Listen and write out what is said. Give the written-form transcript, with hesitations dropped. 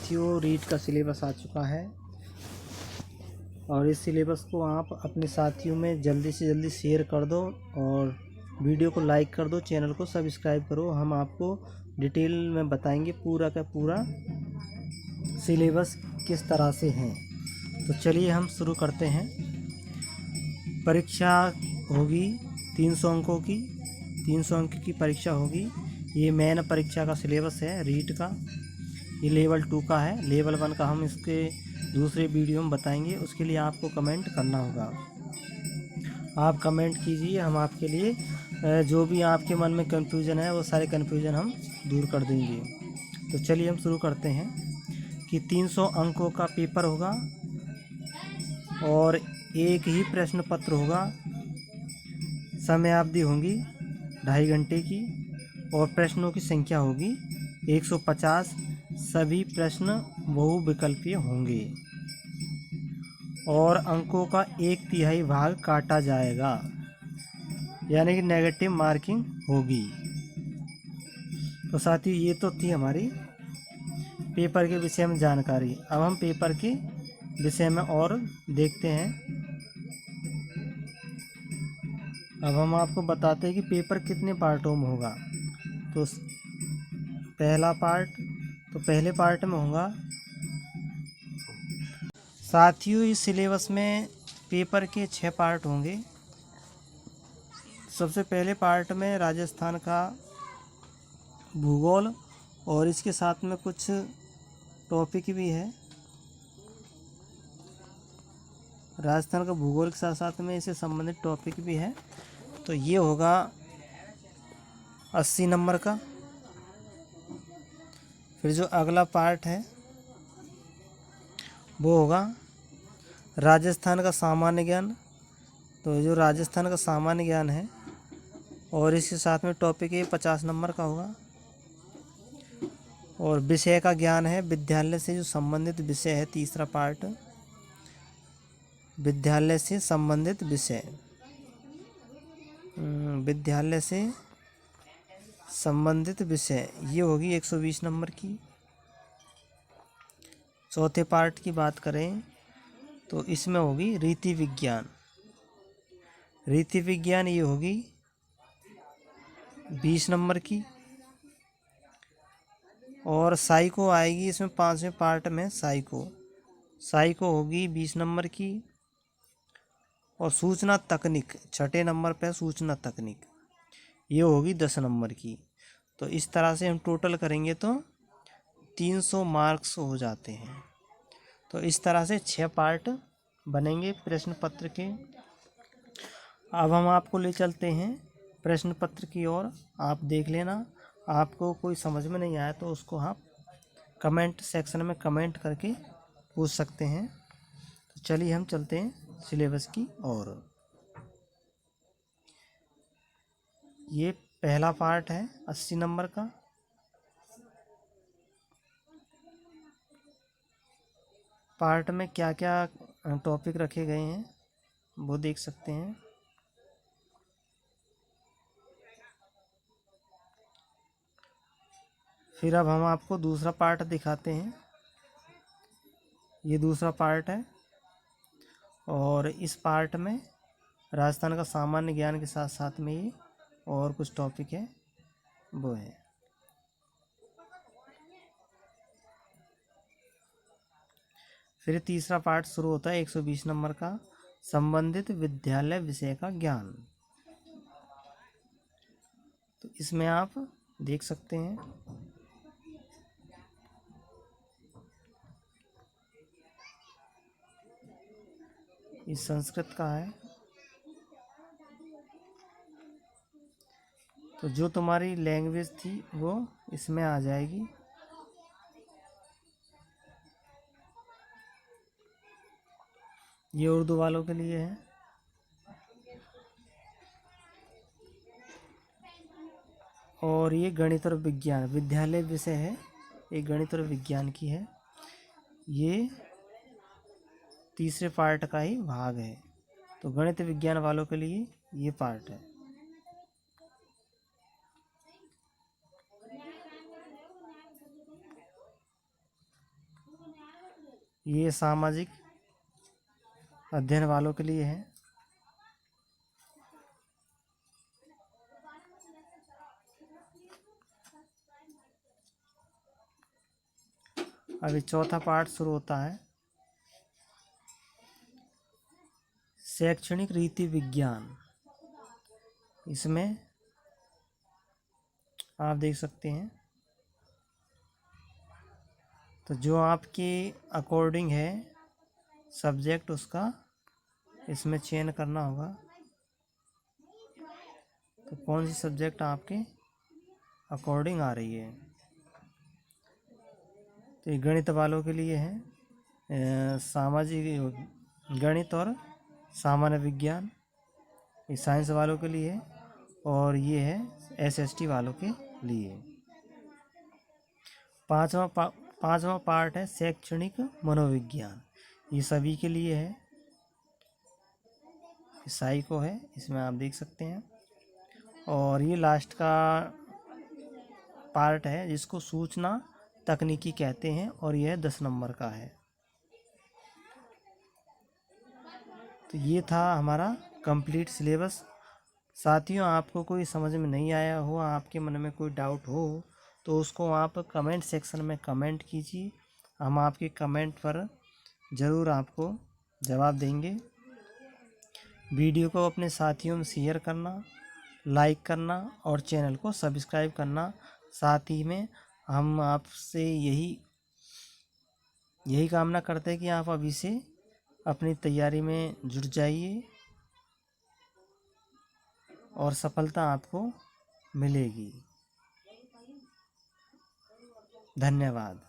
साथियों, रीट का सिलेबस आ चुका है और इस सिलेबस को आप अपने साथियों में जल्दी से जल्दी शेयर कर दो और वीडियो को लाइक कर दो, चैनल को सब्सक्राइब करो। हम आपको डिटेल में बताएंगे पूरा का पूरा सिलेबस किस तरह से है। तो चलिए हम शुरू करते हैं। परीक्षा होगी 300 अंकों की, 300 अंक की परीक्षा होगी। ये मेन परीक्षा का सिलेबस है रीट का। ये लेवल 2 का है, लेवल 1 का हम इसके दूसरे वीडियो में बताएंगे। उसके लिए आपको कमेंट करना होगा। आप कमेंट कीजिए, हम आपके लिए जो भी आपके मन में कन्फ्यूज़न है वो सारे कन्फ्यूज़न हम दूर कर देंगे। तो चलिए हम शुरू करते हैं कि 300 अंकों का पेपर होगा और एक ही प्रश्न पत्र होगा। समयावधि होगी 2.5 घंटे की और प्रश्नों की संख्या होगी 150। सभी प्रश्न बहुविकल्पीय होंगे और अंकों का 1/3 भाग काटा जाएगा, यानी कि नेगेटिव मार्किंग होगी। तो साथियों, ये तो थी हमारी पेपर के विषय में जानकारी। अब हम पेपर के विषय में और देखते हैं। अब हम आपको बताते हैं कि पेपर कितने पार्टों में होगा। तो पहला पार्ट, तो पहले पार्ट में होगा। साथियों, इस सिलेबस में पेपर के 6 पार्ट होंगे। सबसे पहले पार्ट में राजस्थान का भूगोल और इसके साथ में कुछ टॉपिक भी है। राजस्थान का भूगोल के साथ साथ में इससे संबंधित टॉपिक भी है। तो ये होगा 80 नंबर का। फिर जो अगला पार्ट है वो होगा राजस्थान का सामान्य ज्ञान। तो जो राजस्थान का सामान्य ज्ञान है और इसके साथ में टॉपिक ये 50 नंबर का होगा। और विषय का ज्ञान है, विद्यालय से जो संबंधित विषय है। तीसरा पार्ट, विद्यालय से संबंधित विषय, विद्यालय से संबंधित विषय, ये होगी 120 नंबर की। चौथे पार्ट की बात करें तो इसमें होगी रीति विज्ञान। रीति विज्ञान ये होगी 20 नंबर की। और साइको आएगी इसमें 5वें पार्ट में। साइको होगी 20 नंबर की। और सूचना तकनीक 6ठे नंबर पे, सूचना तकनीक ये होगी 10 नंबर की। तो इस तरह से हम टोटल करेंगे तो 300 मार्क्स हो जाते हैं। तो इस तरह से 6 पार्ट बनेंगे प्रश्न पत्र के। अब हम आपको ले चलते हैं प्रश्न पत्र की ओर। आप देख लेना। आपको कोई समझ में नहीं आया तो उसको आप कमेंट सेक्शन में कमेंट करके पूछ सकते हैं। तो चलिए हम चलते हैं सिलेबस की ओर। ये पहला पार्ट है 80 नंबर का। पार्ट में क्या क्या टॉपिक रखे गए हैं वो देख सकते हैं। फिर अब हम आपको दूसरा पार्ट दिखाते हैं। ये दूसरा पार्ट है और इस पार्ट में राजस्थान का सामान्य ज्ञान के साथ साथ में ये और कुछ टॉपिक है वो है। फिर तीसरा पार्ट शुरू होता है 120 नंबर का, संबंधित विद्यालय विषय का ज्ञान। तो इसमें आप देख सकते हैं ये संस्कृत का है। तो जो तुम्हारी लैंग्वेज थी वो इसमें आ जाएगी। ये उर्दू वालों के लिए है। और ये गणित और विज्ञान विद्यालय विषय है, ये गणित और विज्ञान की है। ये तीसरे पार्ट का ही भाग है। तो गणित विज्ञान वालों के लिए ये पार्ट है। ये सामाजिक अध्ययन वालों के लिए है। अभी चौथा पार्ट शुरू होता है, शैक्षणिक रीति विज्ञान। इसमें आप देख सकते हैं, तो जो आपके अकॉर्डिंग है सब्जेक्ट, उसका इसमें चयन करना होगा। तो कौन सी सब्जेक्ट आपके अकॉर्डिंग आ रही है। तो ये गणित वालों के लिए है, सामाजिक गणित और सामान्य विज्ञान, ये साइंस वालों के लिए है। और ये है एसएसटी वालों के लिए। पांचवा पार्ट है शैक्षणिक मनोविज्ञान, ये सभी के लिए है, साइको है, इसमें आप देख सकते हैं। और ये लास्ट का पार्ट है जिसको सूचना तकनीकी कहते हैं, और यह 10 नंबर का है। तो ये था हमारा कंप्लीट सिलेबस। साथियों, आपको कोई समझ में नहीं आया हो, आपके मन में कोई डाउट हो, तो उसको आप कमेंट सेक्शन में कमेंट कीजिए। हम आपके कमेंट पर ज़रूर आपको जवाब देंगे। वीडियो को अपने साथियों में शेयर करना, लाइक करना और चैनल को सब्सक्राइब करना। साथ ही में हम आपसे यही कामना करते हैं कि आप अभी से अपनी तैयारी में जुट जाइए और सफलता आपको मिलेगी। धन्यवाद।